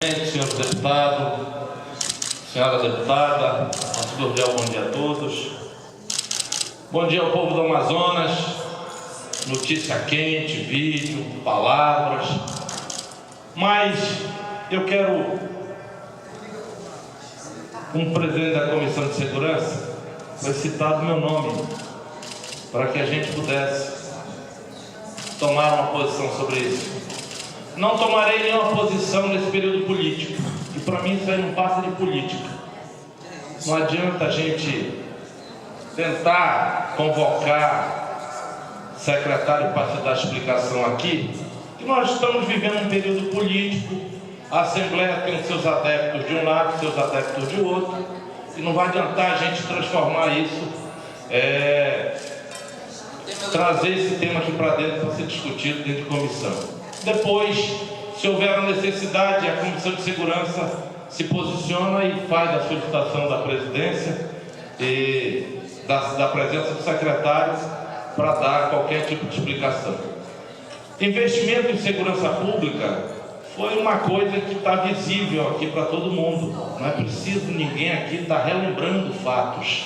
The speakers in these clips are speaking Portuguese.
presidente, senhor deputado, senhora deputada, nosso cordial bom dia a todos. Bom dia ao povo do Amazonas. Notícia quente, vídeo, palavras. Mas eu quero, como presidente da Comissão de Segurança, foi citado meu nome para que a gente pudesse tomar uma posição sobre isso. Não tomarei nenhuma posição nesse período político, e para mim isso aí não passa de política. Não adianta a gente tentar convocar secretário para se dar explicação aqui, que nós estamos vivendo um período político, a Assembleia tem os seus adeptos de um lado, seus adeptos de outro, e não vai adiantar a gente transformar isso, trazer esse tema aqui para dentro para ser discutido dentro de comissão. Depois, se houver a necessidade, a Comissão de Segurança se posiciona e faz a solicitação da presidência e da presença do secretário para dar qualquer tipo de explicação. Investimento em segurança pública foi uma coisa que está visível aqui para todo mundo. Não é preciso ninguém aqui estar relembrando fatos,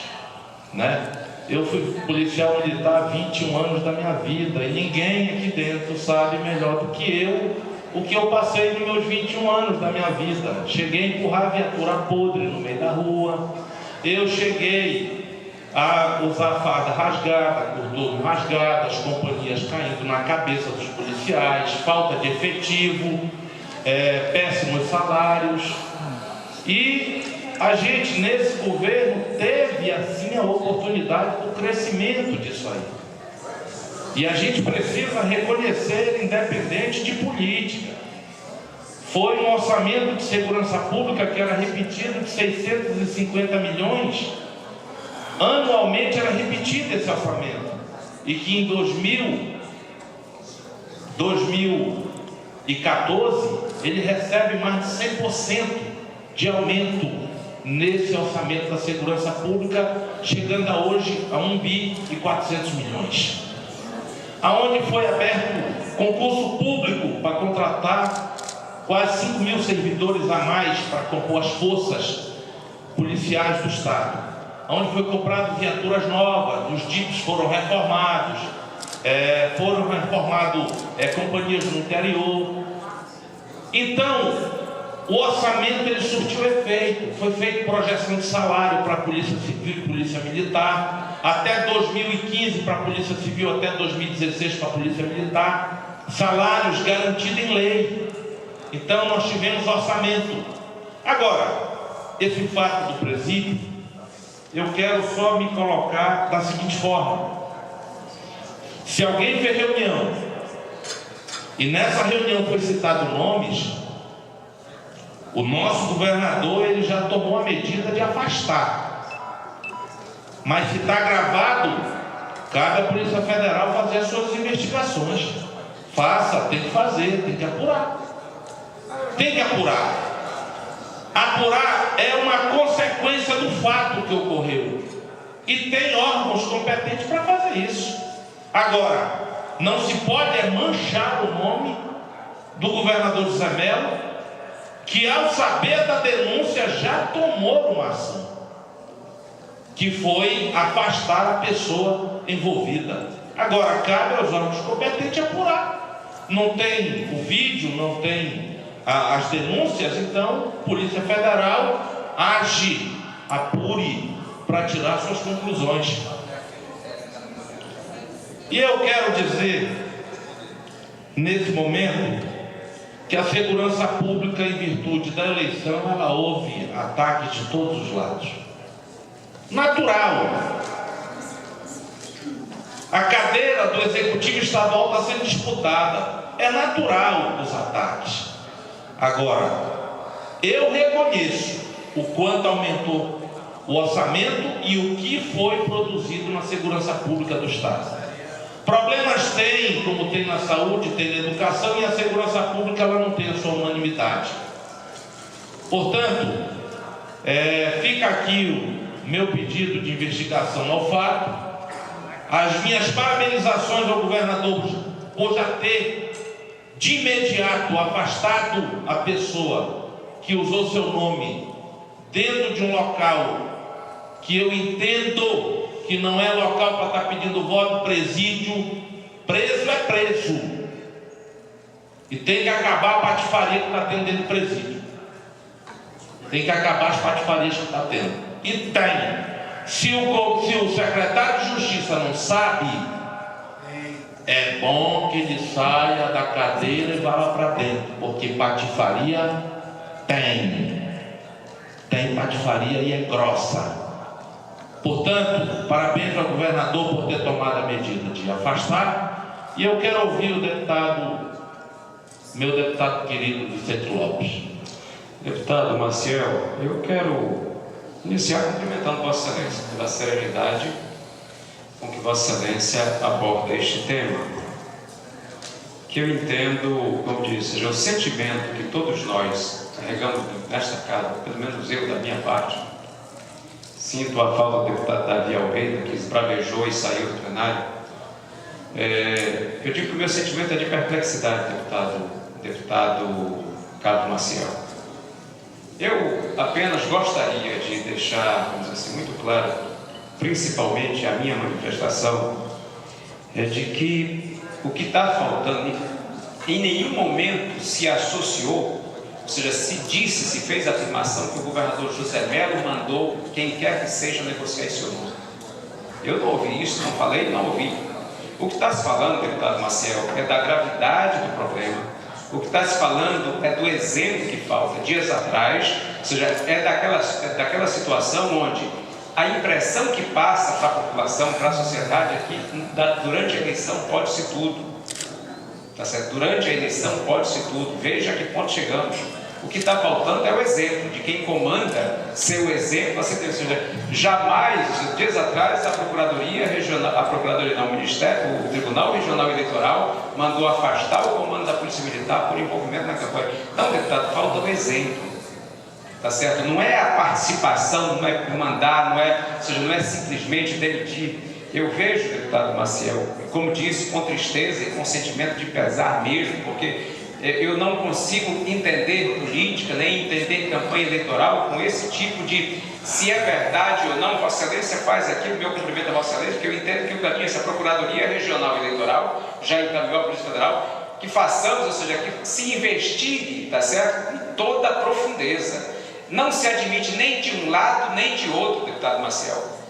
né? Eu fui policial militar há 21 anos da minha vida e ninguém aqui dentro sabe melhor do que eu o que eu passei nos meus 21 anos da minha vida. Cheguei a empurrar viatura podre no meio da rua, eu cheguei a usar farda rasgada, cordão rasgado, as companhias caindo na cabeça dos policiais, falta de efetivo, péssimos salários. E a gente, nesse governo, teve assim a oportunidade do crescimento disso aí. E a gente precisa reconhecer, independente de política. Foi um orçamento de segurança pública que era repetido de 650 milhões. Anualmente era repetido esse orçamento. E que em 2014 ele recebe mais de 100% de aumento nesse orçamento da segurança pública, chegando a hoje a 1 bi e 400 milhões. Aonde foi aberto concurso público para contratar quase 5 mil servidores a mais para compor as forças policiais do Estado. Onde foi comprado viaturas novas, os DIPs foram reformados, companhias no interior. Então, o orçamento ele surtiu efeito. Foi feita projeção de salário para a Polícia Civil e Polícia Militar, até 2015 para a Polícia Civil, até 2016 para a Polícia Militar, salários garantidos em lei. Então nós tivemos orçamento. Agora, esse fato do presídio, eu quero só me colocar da seguinte forma: se alguém fez reunião e nessa reunião foi citado nomes, o nosso governador ele já tomou a medida de afastar. Mas se está gravado, cabe à Polícia Federal fazer as suas investigações. Faça, tem que fazer, tem que apurar. Tem que apurar. Apurar é uma consequência do fato que ocorreu. E tem órgãos competentes para fazer isso. Agora, não se pode manchar o nome do governador José Mello, que ao saber da denúncia já tomou uma ação, que foi afastar a pessoa envolvida. Agora, cabe aos órgãos competentes apurar. Não tem o vídeo, não tem as denúncias, então, Polícia Federal age, apure para tirar suas conclusões. E eu quero dizer, nesse momento, que a segurança pública, em virtude da eleição, ela houve ataques de todos os lados. Natural. A cadeira do Executivo Estadual está sendo disputada. É natural os ataques. Agora, eu reconheço o quanto aumentou o orçamento e o que foi produzido na segurança pública do Estado. Problemas tem, como tem na saúde, tem na educação, e a segurança pública ela não tem a sua unanimidade. Portanto, fica aqui o meu pedido de investigação ao fato, as minhas parabenizações ao governador por já ter de imediato afastado a pessoa que usou seu nome dentro de um local que eu entendo que não é local para estar pedindo voto, presídio, preso é preso. E tem que acabar a patifaria que está tendo dentro do presídio. Tem que acabar as patifarias que está tendo. E tem. Se o secretário de Justiça não sabe, é bom que ele saia da cadeira e vá lá para dentro, porque patifaria tem. Tem patifaria e é grossa. Portanto, parabéns ao governador por ter tomado a medida de afastar. E eu quero ouvir o deputado, meu deputado querido Vicente Lopes. Deputado Maciel, eu quero iniciar cumprimentando Vossa Excelência pela serenidade com que Vossa Excelência aborda este tema, que eu entendo, como disse, é o sentimento que todos nós carregamos nesta casa, pelo menos eu da minha parte. Sinto a falta do deputado Davi Almeida, que esbravejou e saiu do plenário. Eu digo que o meu sentimento é de perplexidade, deputado Carlos Maciel. Eu apenas gostaria de deixar, vamos dizer assim, muito claro, principalmente a minha manifestação, é de que o que está faltando, em nenhum momento se associou, ou seja, se disse, se fez a afirmação que o governador José Melo mandou quem quer que seja negociar esse nome. Eu não ouvi isso, não falei, não ouvi. O que está se falando, deputado Maciel, é da gravidade do problema. O que está se falando é do exemplo que falta. Dias atrás, ou seja, é daquela situação onde a impressão que passa para a população, para a sociedade, é que durante a eleição pode-se tudo. Tá certo? Durante a eleição pode-se tudo. Veja a que ponto chegamos. O que está faltando é o exemplo de quem comanda ser o exemplo. Ou seja, jamais, dias atrás, o Tribunal Regional Eleitoral mandou afastar o comando da Polícia Militar por envolvimento na campanha. Então, deputado, falta o exemplo. Tá certo? Não é a participação, não é mandar, não é simplesmente demitir. Eu vejo, deputado Maciel, como disse, com tristeza e com sentimento de pesar mesmo, porque eu não consigo entender política, nem entender campanha eleitoral com esse tipo de, se é verdade ou não. Vossa Excelência faz aqui o meu cumprimento a Vossa Excelência, porque eu entendo que o caminho, essa Procuradoria Regional Eleitoral já encaminhou a Polícia Federal, que façamos, ou seja, que se investigue, tá certo, em toda a profundeza. Não se admite nem de um lado nem de outro, deputado Maciel,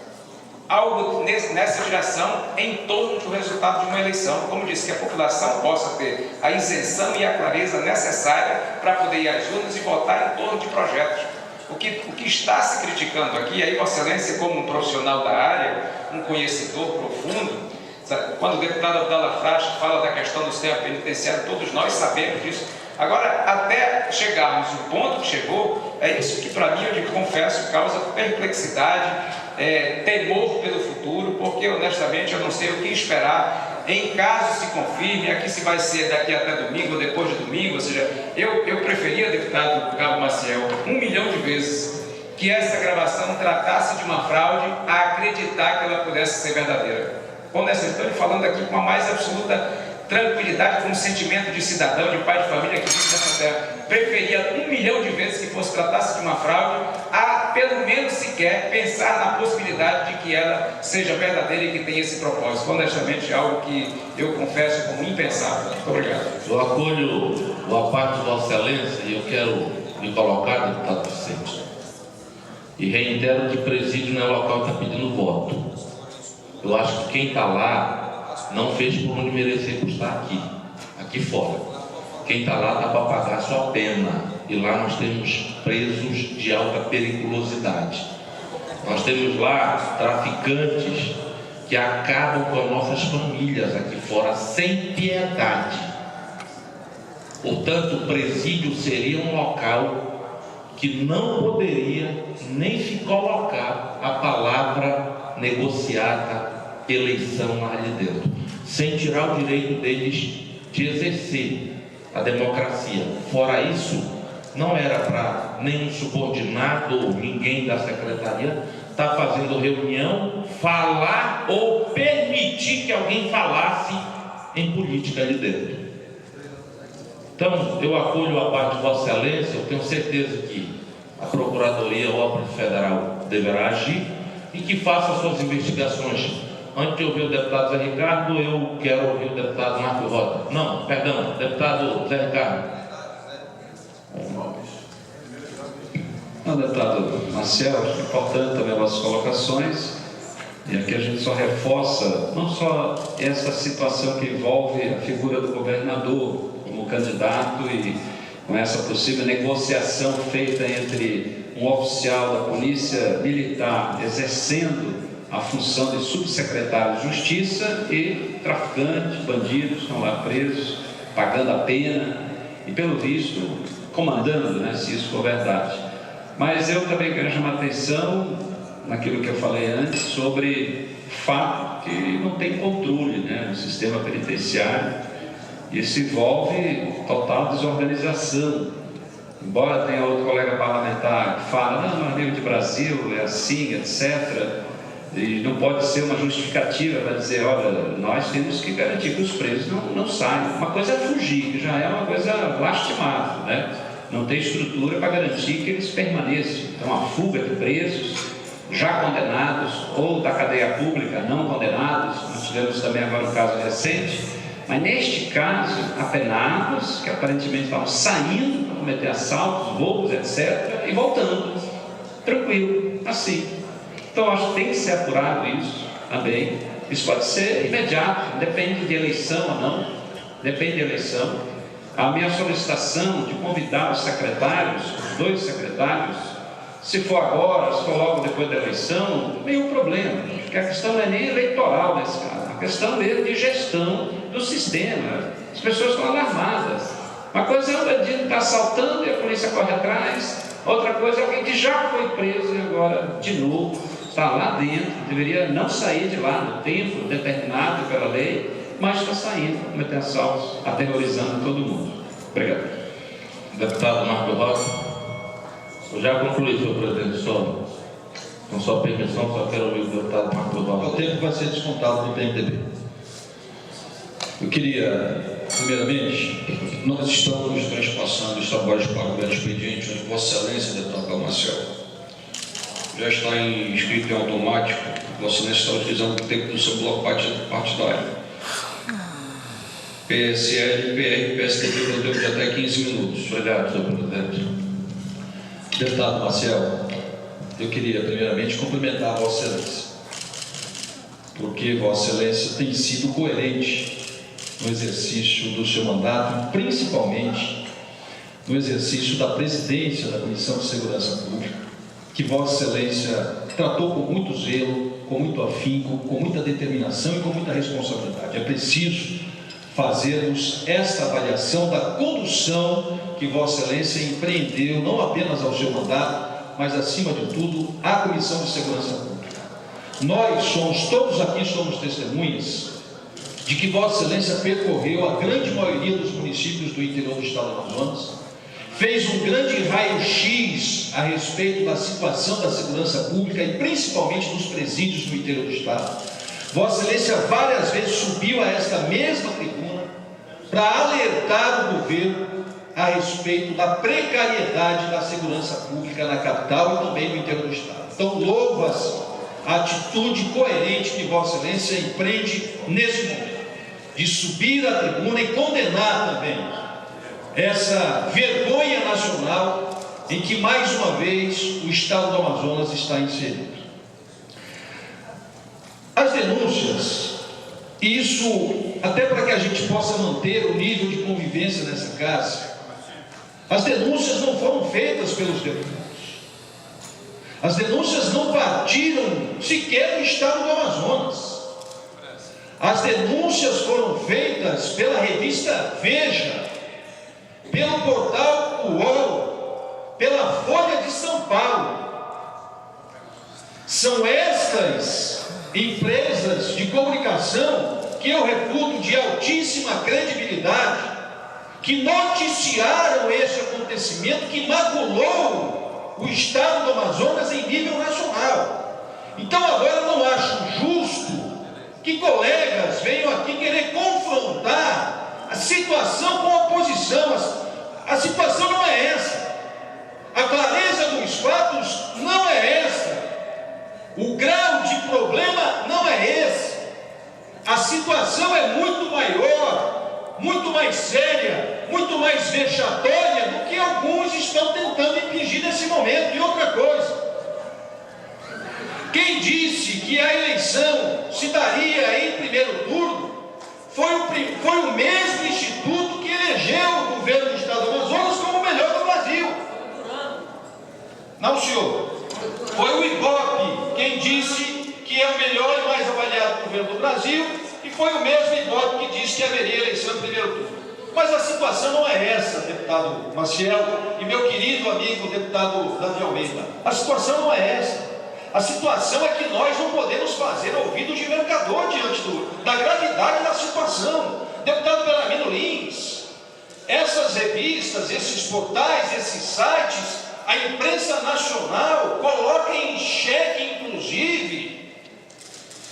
algo nessa direção em torno do resultado de uma eleição. Como disse, que a população possa ter a isenção e a clareza necessária para poder ir às urnas e votar em torno de projetos. O que está se criticando aqui, aí Vossa Excelência, como um profissional da área, um conhecedor profundo, sabe, quando o deputado Abdala Frasco fala da questão do sistema penitenciário, todos nós sabemos disso. Agora, até chegarmos no ponto que chegou, é isso que para mim, eu confesso, causa perplexidade, temor pelo futuro, porque honestamente eu não sei o que esperar em caso se confirme. Aqui se vai ser daqui até domingo ou depois de domingo, ou seja, eu preferia, deputado Carlos Maciel, 1 milhão de vezes que essa gravação tratasse de uma fraude a acreditar que ela pudesse ser verdadeira. Honestamente, estou lhe falando aqui com a mais absoluta tranquilidade, com um sentimento de cidadão, de pai de família que vive nessa terra. Preferia 1 milhão de vezes que fosse tratasse de uma fraude a, pelo menos sequer, pensar na possibilidade de que ela seja verdadeira e que tenha esse propósito. Honestamente, é algo que eu confesso como impensável. Muito obrigado. Eu acolho o aparte de Vossa Excelência e eu quero me colocar, deputado Vicente, e reitero que presídio não é local que está pedindo voto. Eu acho que quem está lá não fez por onde merecer por estar aqui fora. Quem está lá está para pagar a sua pena. E lá nós temos presos de alta periculosidade. Nós temos lá traficantes que acabam com as nossas famílias aqui fora sem piedade. Portanto, o presídio seria um local que não poderia nem se colocar a palavra negociada, eleição lá de dentro, sem tirar o direito deles de exercer a democracia. Fora isso, não era para nenhum subordinado ou ninguém da secretaria estar fazendo reunião, falar ou permitir que alguém falasse em política ali dentro. Então, eu acolho a parte de Vossa Excelência. Eu tenho certeza que a Procuradoria ou a Polícia Federal deverá agir e que faça suas investigações. Antes de ouvir o deputado Zé Ricardo, eu quero ouvir o deputado Marco Rota. Não, perdão, deputado Zé Ricardo. Não, deputado Marcel, acho importante também as vossas colocações. E aqui a gente só reforça não só essa situação que envolve a figura do governador como candidato e com essa possível negociação feita entre um oficial da Polícia Militar exercendo a função de subsecretário de Justiça e traficantes, bandidos estão lá presos, pagando a pena e, pelo visto, comandando, né, se isso for verdade. Mas eu também quero chamar a atenção naquilo que eu falei antes sobre o fato que não tem controle, né, no sistema penitenciário. Isso envolve total desorganização. Embora tenha outro colega parlamentar que fala, não, no nível de Brasil é assim, etc., e não pode ser uma justificativa para dizer, olha, nós temos que garantir que os presos não saiam. Uma coisa é fugir, que já é uma coisa lastimável, né? Não tem estrutura para garantir que eles permaneçam. Então, a fuga de presos já condenados ou da cadeia pública não condenados, nós tivemos também agora um caso recente, mas neste caso, apenados, que aparentemente estavam saindo para cometer assaltos, roubos, etc., e voltando, tranquilo, assim. Então, acho que tem que ser apurado isso também. Isso pode ser imediato, depende de eleição ou não, depende de eleição. A minha solicitação de convidar os secretários, os 2 secretários, se for agora, se for logo depois da eleição, não tem nenhum problema, porque a questão não é nem eleitoral nesse caso, a questão mesmo de gestão do sistema. As pessoas estão alarmadas. Uma coisa é um bandido estar assaltando e a polícia corre atrás, outra coisa é alguém que já foi preso e agora, de novo, está lá dentro, deveria não sair de lá no tempo determinado pela lei, mas está saindo, cometendo assaltos, aterrorizando todo mundo. Obrigado. Deputado Marco Rota. Eu já concluí, senhor presidente, só com sua permissão, só quero ouvir o deputado Marco Rota. O tempo vai ser descontado do PMDB. Eu queria, primeiramente, nós estamos transpassando os trabalhos para o governo expediente, onde Vossa Excelência, deputado Marcel, já está inscrito em automático. Vossa Excelência está utilizando o tempo do seu bloco partidário. PSL, PR, PSDB, no tempo de até 15 minutos. Obrigado, senhor presidente. Deputado Marcel, eu queria primeiramente cumprimentar a Vossa Excelência, porque Vossa Excelência tem sido coerente no exercício do seu mandato, principalmente no exercício da presidência da Comissão de Segurança Pública, que Vossa Excelência tratou com muito zelo, com muito afinco, com muita determinação e com muita responsabilidade. É preciso fazermos esta avaliação da condução que Vossa Excelência empreendeu, não apenas ao seu mandato, mas, acima de tudo, à Comissão de Segurança Pública. Nós todos aqui somos testemunhas de que Vossa Excelência percorreu a grande maioria dos municípios do interior do estado do Amazonas, fez um grande raio-x a respeito da situação da segurança pública e principalmente dos presídios no interior do estado. Vossa Excelência várias vezes subiu a esta mesma tribuna para alertar o governo a respeito da precariedade da segurança pública na capital e também no interior do estado. Então, louva-se a atitude coerente que Vossa Excelência empreende nesse momento, de subir à tribuna e condenar também essa vergonha nacional em que, mais uma vez, o estado do Amazonas está inserido. As denúncias, e isso até para que a gente possa manter o nível de convivência nessa casa, as denúncias não foram feitas pelos deputados. As denúncias não partiram sequer do estado do Amazonas. As denúncias foram feitas pela revista Veja, pelo portal UOL, pela Folha de São Paulo. São estas empresas de comunicação que eu reputo de altíssima credibilidade, que noticiaram este acontecimento que maculou o estado do Amazonas em nível nacional. Então agora eu não acho justo que colegas venham aqui querer confrontar a situação com a oposição. A situação não é essa. A clareza dos fatos não é essa. O grau de problema não é esse. A situação é muito maior, muito mais séria, muito mais vexatória do que alguns estão tentando impingir nesse momento. E outra coisa, quem disse que a eleição se daria em primeiro turno foi o mesmo instituto que elegeu o governo do Estado do Amazonas como o melhor do Brasil. Não, senhor. Foi o IBOP quem disse que é o melhor e mais avaliado governo do Brasil, e foi o mesmo IBOP que disse que haveria eleição em primeiro turno. Mas a situação não é essa, deputado Maciel e meu querido amigo deputado Davi Almeida. A situação não é essa. A situação é que nós não podemos fazer ouvidos de mercador diante da gravidade da situação. Deputado Belarmino Lins, essas revistas, esses portais, esses sites, a imprensa nacional coloca em xeque, inclusive,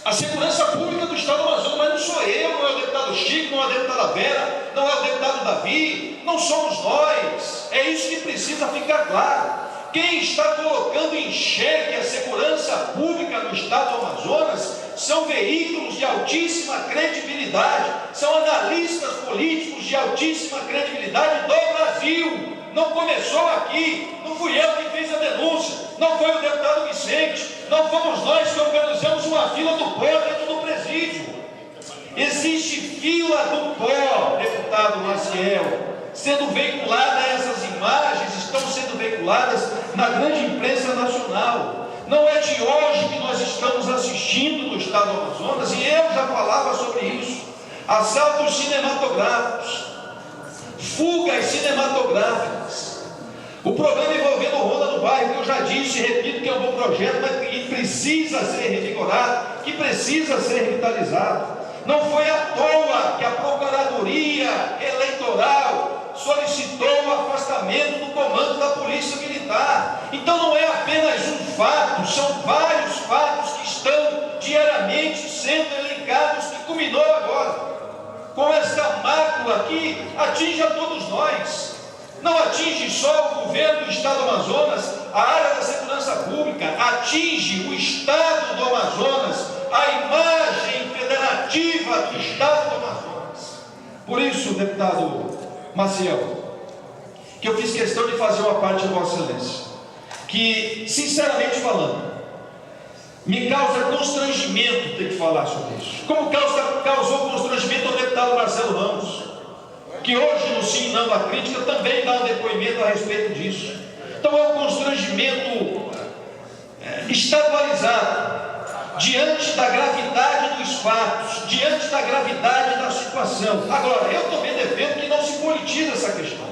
a segurança pública do Estado do Amazonas. Mas não sou eu, não é o deputado Chico, não é a deputada Vera, não é o deputado Davi, não somos nós. É isso que precisa ficar claro. Quem está colocando em xeque a segurança pública no Estado do Amazonas são veículos de altíssima credibilidade, são analistas políticos de altíssima credibilidade do Brasil. Não começou aqui, não fui eu que fiz a denúncia, não foi o deputado Vicente, não fomos nós que organizamos uma fila do pó dentro do presídio. Existe fila do pó, deputado Maciel, sendo veiculadas, essas imagens estão sendo veiculadas na grande imprensa nacional. Não é de hoje que nós estamos assistindo no Estado do Amazonas, e eu já falava sobre isso. Assaltos cinematográficos, fugas cinematográficas. O problema envolvendo Ronda do Bairro, que eu já disse e repito que é um bom projeto, mas que precisa ser revigorado, que precisa ser revitalizado. Não foi à toa que a Procuradoria Eleitoral solicitou o afastamento do comando da Polícia Militar. Então não é apenas um fato, são vários fatos que estão diariamente sendo elencados, que culminou agora com essa mácula que atinge a todos nós. Não atinge só o governo do Estado do Amazonas, a área da segurança pública, atinge o Estado do Amazonas, a imagem federativa do Estado do Amazonas. Por isso, deputado Maciel, que eu fiz questão de fazer uma parte de Vossa Excelência, que, sinceramente falando, me causa constrangimento ter que falar sobre isso. Como causou constrangimento ao deputado Marcelo Ramos, que hoje no Sim Não à Crítica também dá um depoimento a respeito disso. Então é um constrangimento estadualizado, diante da gravidade dos fatos, diante da gravidade da situação. Agora, eu também defendo que não se politize essa questão.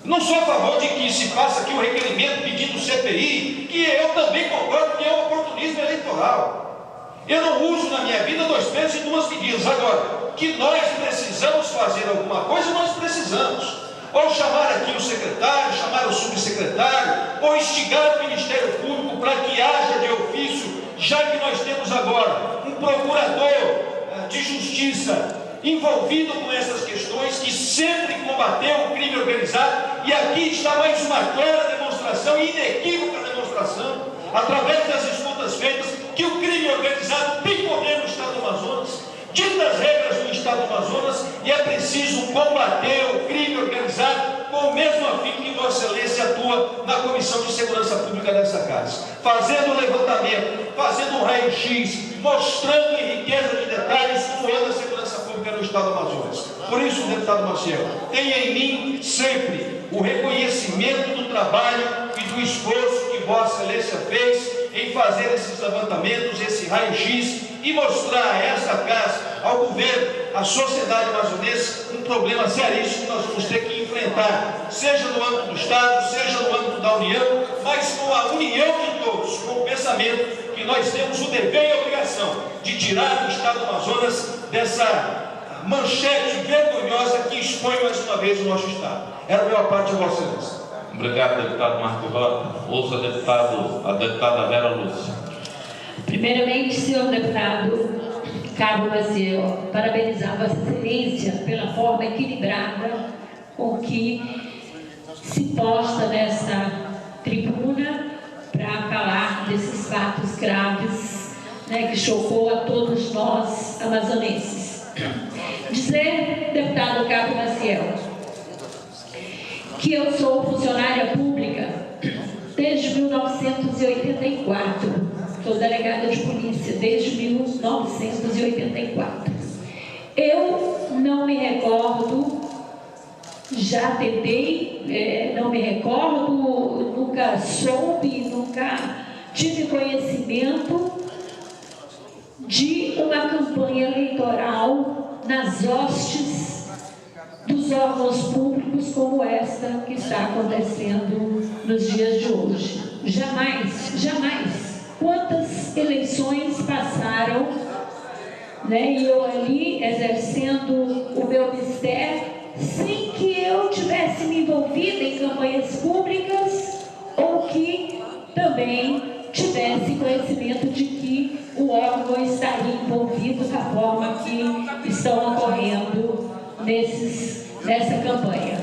Não sou a favor de que se faça aqui um requerimento pedindo CPI, que eu também concordo que é um oportunismo eleitoral. Eu não uso na minha vida 2 pesos e 2 medidas. Agora, que nós precisamos fazer alguma coisa, nós precisamos. Ou chamar aqui o secretário, chamar o subsecretário, ou instigar o Ministério Público para que haja de ofício, já que nós temos agora um procurador de justiça envolvido com essas questões, que sempre combateu o crime organizado, e aqui está mais uma clara demonstração, inequívoca demonstração, através das escutas feitas, que o crime organizado tem poder no Estado do Amazonas, ditas regras do Estado do Amazonas, e é preciso combater o crime organizado com o mesmo afinco que Vossa Excelência atua na Comissão de Segurança Pública dessa casa, fazendo um levantamento, fazendo um raio-x, mostrando em riqueza de detalhes como anda a segurança pública no Estado do Amazonas. Por isso, deputado Maciel, tenha em mim sempre o reconhecimento do trabalho e do esforço que Vossa Excelência fez em fazer esses levantamentos, esse raio-x, e mostrar a esta casa, ao governo, à sociedade amazonense, um problema seríssimo que nós vamos ter que enfrentar, seja no âmbito do Estado, seja no âmbito da União, mas com a união de todos, com o pensamento que nós temos o dever e a obrigação de tirar o Estado do Amazonas dessa manchete vergonhosa que expõe mais uma vez o nosso Estado. Era a minha parte, a Vossa Excelência. Obrigado, deputado Marco Rota. Ouça a deputada Vera Lúcia. Primeiramente, senhor deputado, Cabo Maciel, parabenizar Vossa Excelência pela forma equilibrada com que se posta nessa tribuna para falar desses fatos graves, né, que chocou a todos nós amazonenses. Dizer, deputado Cabo Maciel, que eu sou funcionária pública desde 1984. Sou delegada de polícia desde 1984. Eu não me recordo, já tentei, não me recordo, nunca soube, nunca tive conhecimento de uma campanha eleitoral nas hostes dos órgãos públicos como esta que está acontecendo nos dias de hoje. Jamais, jamais. Quantas eleições passaram, né, e eu ali exercendo o meu mistério, sem que eu tivesse me envolvido em campanhas públicas ou que também tivesse conhecimento de que o órgão estaria envolvido da forma que estão ocorrendo nessa campanha.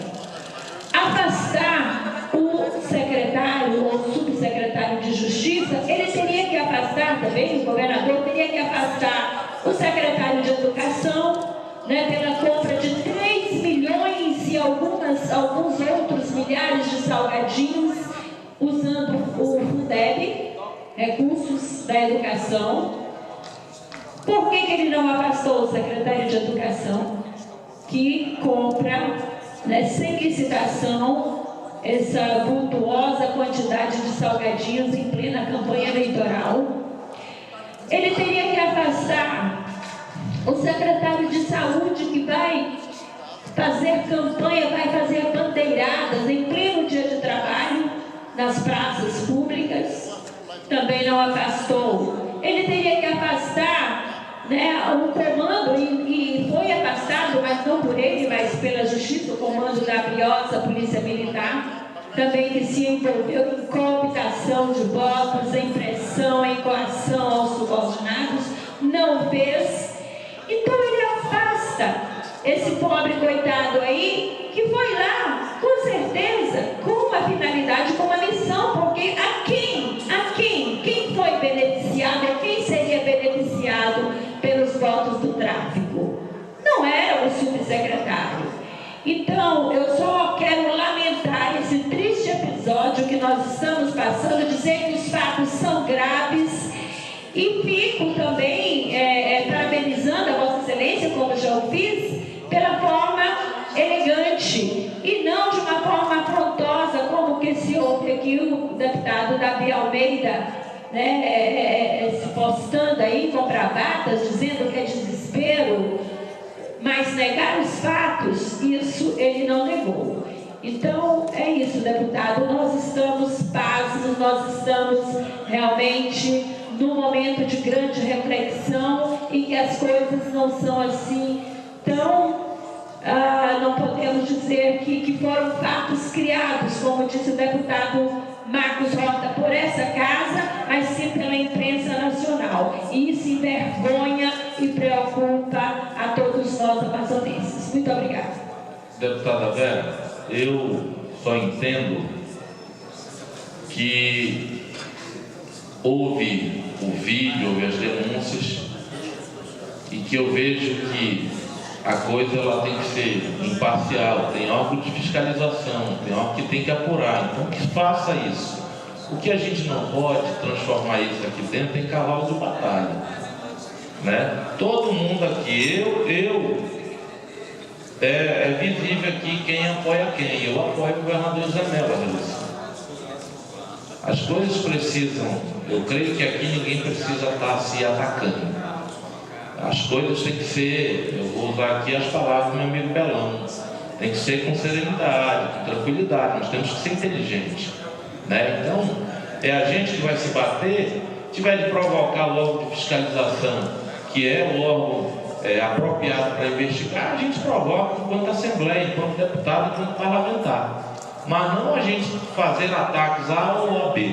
Afastar o secretário ou subsecretário de Justiça, ele teria que afastar também, o governador teria que afastar o secretário de Educação, né, pela compra de 3 milhões e alguns outros milhares de salgadinhos, usando o Fundeb, recursos da educação. Por que ele não afastou o secretário de Educação, que compra, né, sem licitação, essa vultuosa quantidade de salgadinhos em plena campanha eleitoral? Ele teria que afastar o secretário de Saúde, que vai fazer campanha, vai fazer bandeiradas em pleno dia de trabalho nas praças públicas. Também não afastou. Ele teria que afastar, né, um comando, e foi afastado, mas não por ele, mas pela Justiça, o comando da briosa Polícia Militar, também que se envolveu em cooptação de votos, em pressão, em coação aos subordinados, não fez. Então ele afasta esse pobre coitado aí, que foi lá, com certeza, com uma finalidade, com uma missão, porque quem foi beneficiado, quem seria beneficiado pelos votos do tráfico? Não era o subsecretário. Então, eu só quero lamentar esse triste episódio que nós estamos passando, dizer que os fatos são graves, e fico também parabenizando a Vossa Excelência, como já o fiz, pela forma elegante e não de uma forma afrontosa, como que se ouve aqui o deputado Davi Almeida, né, se postando aí com bravatas, dizendo que é desespero, mas negar os fatos, isso ele não negou. Então, é isso, deputado, nós estamos pasmos, nós estamos realmente num momento de grande reflexão e que as coisas não são assim tão... não podemos dizer que foram fatos criados, como disse o deputado Marcos Rota, por essa casa, mas sim pela imprensa nacional. E isso envergonha e preocupa a todos nós amazonenses. Muito obrigada. Deputada Vera, eu só entendo que houve o vídeo, houve as denúncias, e que eu vejo que a coisa ela tem que ser imparcial, tem órgão de fiscalização, tem órgão que tem que apurar, então que faça isso. O que a gente não pode transformar isso aqui dentro em cavalo de batalha, né? Todo mundo aqui, é visível aqui quem apoia quem. Eu apoio o governador Zé Melo. As coisas precisam, eu creio que aqui ninguém precisa estar se atacando. As coisas têm que ser, eu vou usar aqui as palavras do meu amigo Belão, tem que ser com serenidade, com tranquilidade, nós temos que ser inteligentes, né? Então, é a gente que vai se bater, tiver de provocar o órgão de fiscalização, que é o órgão apropriado para investigar, a gente provoca enquanto Assembleia, enquanto deputado, enquanto parlamentar. Mas não a gente fazer ataques A ou a B.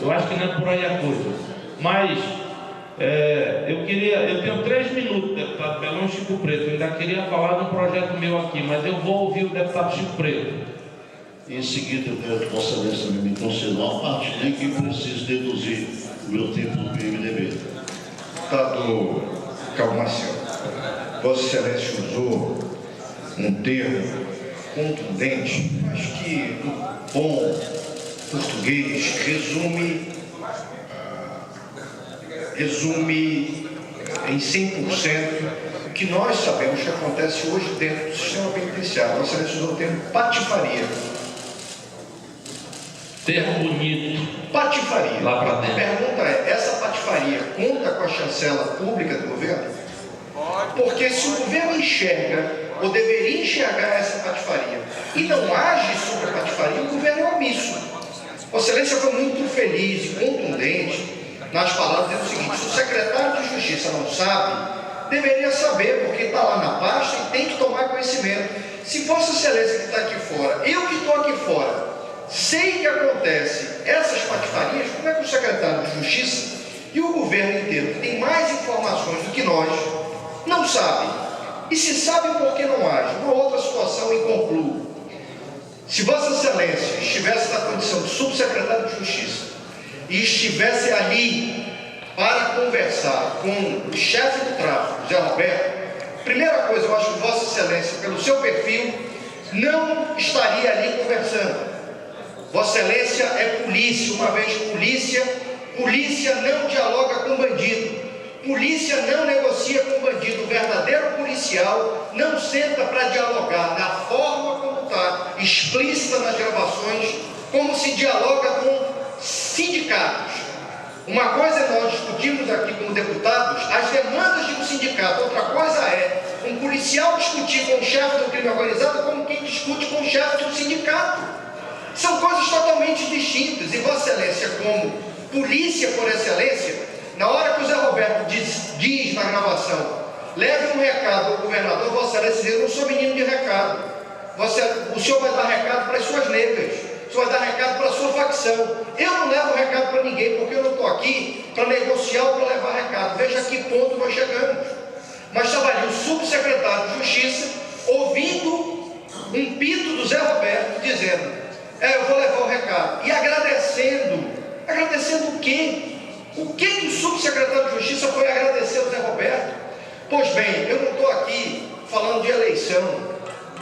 Eu acho que não é por aí a coisa. Mas Eu tenho 3 minutos, deputado Belão e Chico Preto. Eu ainda queria falar de um projeto meu aqui, mas eu vou ouvir o deputado Chico Preto. Em seguida, Vossa Excelência me conceder uma parte, nem que preciso deduzir o meu tempo do PMDB. Deputado Carlos Marcelo, Vossa Excelência usou um termo contundente, mas que, no bom português, resume em 100% o que nós sabemos que acontece hoje dentro do sistema penitenciário. Vossa Excelência usou o termo patifaria. Termo bonito. Patifaria. Lá para dentro. A pergunta é, essa patifaria conta com a chancela pública do governo? Porque se o governo enxerga, ou deveria enxergar essa patifaria, e não age sobre a patifaria, o governo é omisso. Vossa Excelência foi muito feliz e contundente nas palavras dizendo o seguinte: se o secretário de Justiça não sabe, deveria saber, porque está lá na pasta e tem que tomar conhecimento. Se Vossa Excelência que está aqui fora, eu que estou aqui fora, sei que acontece essas patifarias, como é que o secretário de Justiça e o governo inteiro, que tem mais informações do que nós, não sabem? E se sabem, por que não agem? Uma outra situação, e concluo. Se Vossa Excelência estivesse na condição de subsecretário de Justiça e estivesse ali para conversar com o chefe do tráfico, Zé Roberto, primeira coisa, eu acho que Vossa Excelência, pelo seu perfil, não estaria ali conversando. Vossa Excelência é polícia, uma vez polícia não dialoga com bandido, polícia não negocia com bandido. O verdadeiro policial não senta para dialogar na forma como está explícita nas gravações, como se dialoga com sindicatos. Uma coisa é nós discutirmos aqui como deputados as demandas de um sindicato, outra coisa é um policial discutir com o chefe do crime organizado como quem discute com o chefe de um sindicato. São coisas totalmente distintas. E Vossa Excelência, como polícia por excelência, na hora que o Zé Roberto diz na gravação, leve um recado ao governador, Vossa Excelência diz: eu não sou menino de recado. O senhor vai dar recado para as suas negras, o senhor vai dar recado para a sua facção. Eu não levo recado para ninguém, porque eu não estou aqui para negociar ou para levar recado. Veja a que ponto nós chegamos. Mas estava ali o subsecretário de Justiça ouvindo um pito do Zé Roberto dizendo: eu vou levar o recado, e agradecendo o quê? O que o subsecretário de Justiça foi agradecer ao Zé Roberto? Pois bem, eu não estou aqui falando de eleição.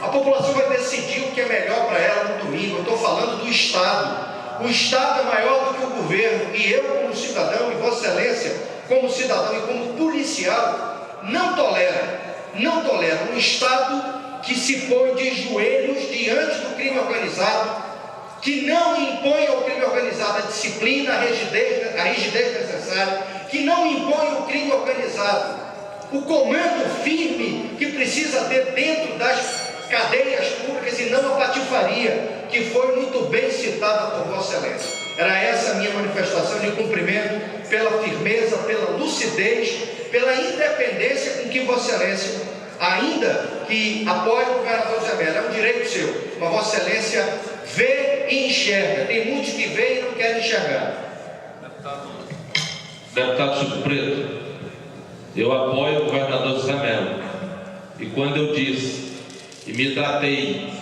A população vai decidir o que é melhor para ela no domingo. Eu estou falando do Estado. O Estado é maior do que o governo, e eu, como cidadão, e Vossa Excelência, como cidadão e como policial, não tolera um Estado que se põe de joelhos diante do crime organizado, que não impõe ao crime organizado a disciplina, a rigidez necessária, que não impõe ao crime organizado o comando firme que precisa ter dentro das cadeias públicas, e não a patifaria, que foi muito bem citada por Vossa Excelência. Era essa a minha manifestação de cumprimento pela firmeza, pela lucidez, pela independência com que Vossa Excelência, ainda que apoie o governador Zé Melo, é um direito seu, mas Vossa Excelência vê e enxerga. Tem muitos que veem e não querem enxergar. Deputado Chico Preto, eu apoio o governador Zé Melo. E quando eu disse e me tratei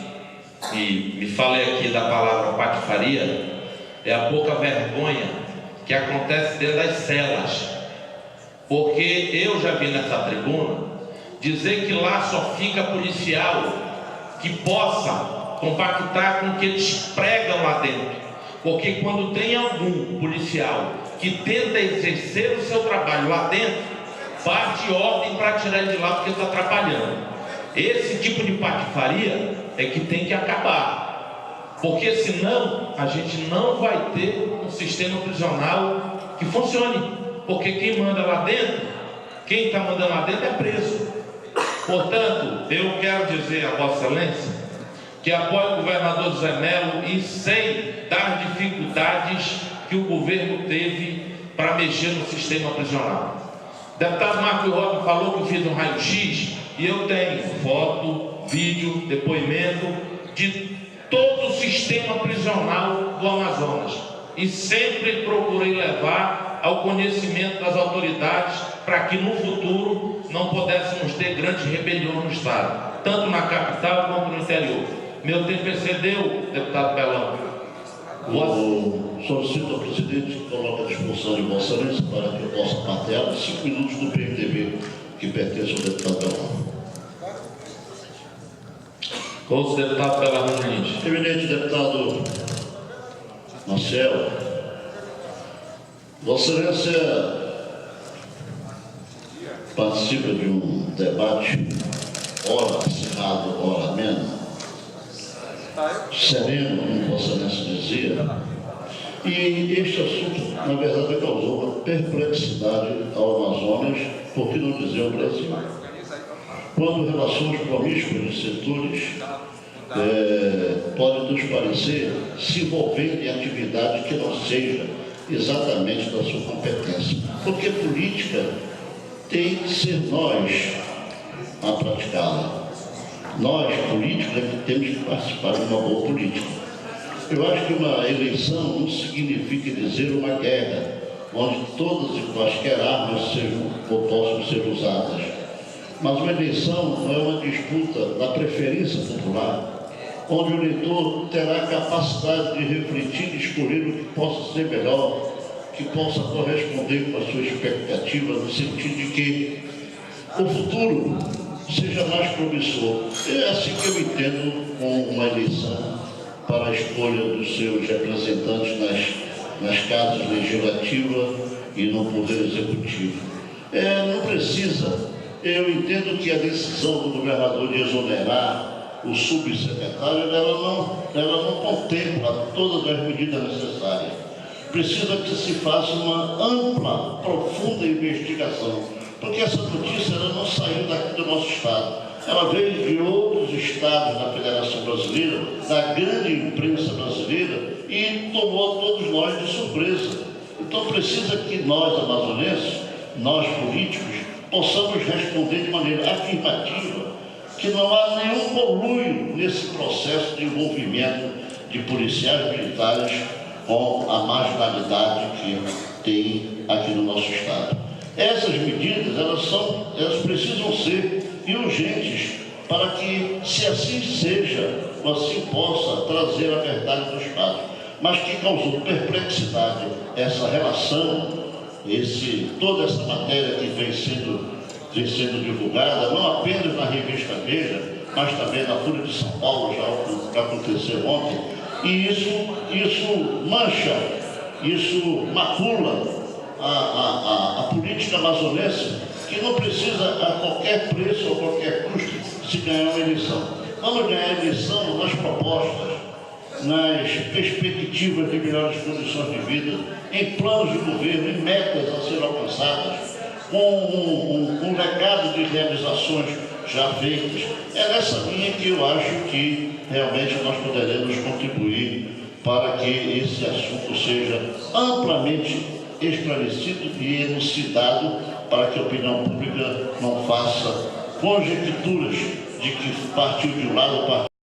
e me falei aqui da palavra patifaria, é a pouca vergonha que acontece dentro das celas. Porque eu já vi nessa tribuna dizer que lá só fica policial que possa compactar com o que eles pregam lá dentro. Porque quando tem algum policial que tenta exercer o seu trabalho lá dentro, bate ordem para tirar ele de lá porque está atrapalhando. Esse tipo de patifaria é que tem que acabar, porque senão a gente não vai ter um sistema prisional que funcione, porque quem manda lá dentro, quem está mandando lá dentro é preso. Portanto, eu quero dizer a Vossa Excelência que apoio o governador Zé Melo e sei das dificuldades que o governo teve para mexer no sistema prisional. O deputado Marco Roque falou que eu fiz um raio-x, e eu tenho foto, vídeo, depoimento de todo o sistema prisional do Amazonas, e sempre procurei levar ao conhecimento das autoridades para que no futuro não pudéssemos ter grandes rebeliões no Estado, tanto na capital quanto no interior. Meu tempo excedeu, deputado Pelão. Solicito ao presidente que coloque à disposição de Vossa Excelência para que eu possa partilhar 5 minutos do PMDB que pertence ao deputado Pelão. Ouço, deputado Pelão Lins. Eminente deputado Marcel, Vossa Excelência participa de um debate, ora acirrado, ora ameno, sereno, como Vossa Excelência dizia, e este assunto, na verdade, causou uma perplexidade ao Amazonas, por que não dizer ao Brasil. Quando relações promíscuas de setores podem nos parecer se envolver em atividade que não seja exatamente da sua competência. Porque política tem que ser nós a praticá-la. Nós, políticos, é que temos que participar de uma boa política. Eu acho que uma eleição não significa dizer uma guerra, onde todas e quaisquer armas sejam ou possam ser usadas. Mas uma eleição não é uma disputa da preferência popular, onde o eleitor terá a capacidade de refletir e escolher o que possa ser melhor, que possa corresponder com a sua expectativa, no sentido de que o futuro seja mais promissor. É assim que eu entendo com uma eleição para a escolha dos seus representantes nas casas legislativas e no Poder Executivo. Não precisa. Eu entendo que a decisão do governador de exonerar o subsecretário, ela não contempla todas as medidas necessárias. Precisa que se faça uma ampla, profunda investigação, porque essa notícia ela não saiu daqui do nosso Estado. Ela veio de outros estados da Federação Brasileira, da grande imprensa brasileira, e tomou todos nós de surpresa. Então precisa que nós, amazonenses, nós políticos, possamos responder de maneira afirmativa que não há nenhum conluio nesse processo de envolvimento de policiais militares com a marginalidade que tem aqui no nosso Estado. Essas medidas, elas precisam ser urgentes para que, se assim seja, ou assim possa trazer a verdade do Estado. Mas que causou perplexidade essa relação, toda essa matéria que vem sendo divulgada, não apenas na revista Veja, mas também na Folha de São Paulo, já que aconteceu ontem, e isso mancha, isso macula a política amazonense, que não precisa a qualquer preço ou qualquer custo se ganhar uma eleição. Vamos ganhar a eleição nas propostas, nas perspectivas de melhores condições de vida, em planos de governo, em metas a serem alcançadas, com um legado de realizações já feitas. É nessa linha que eu acho que realmente nós poderemos contribuir para que esse assunto seja amplamente esclarecido e elucidado, para que a opinião pública não faça conjecturas de que partiu de um lado ou partiu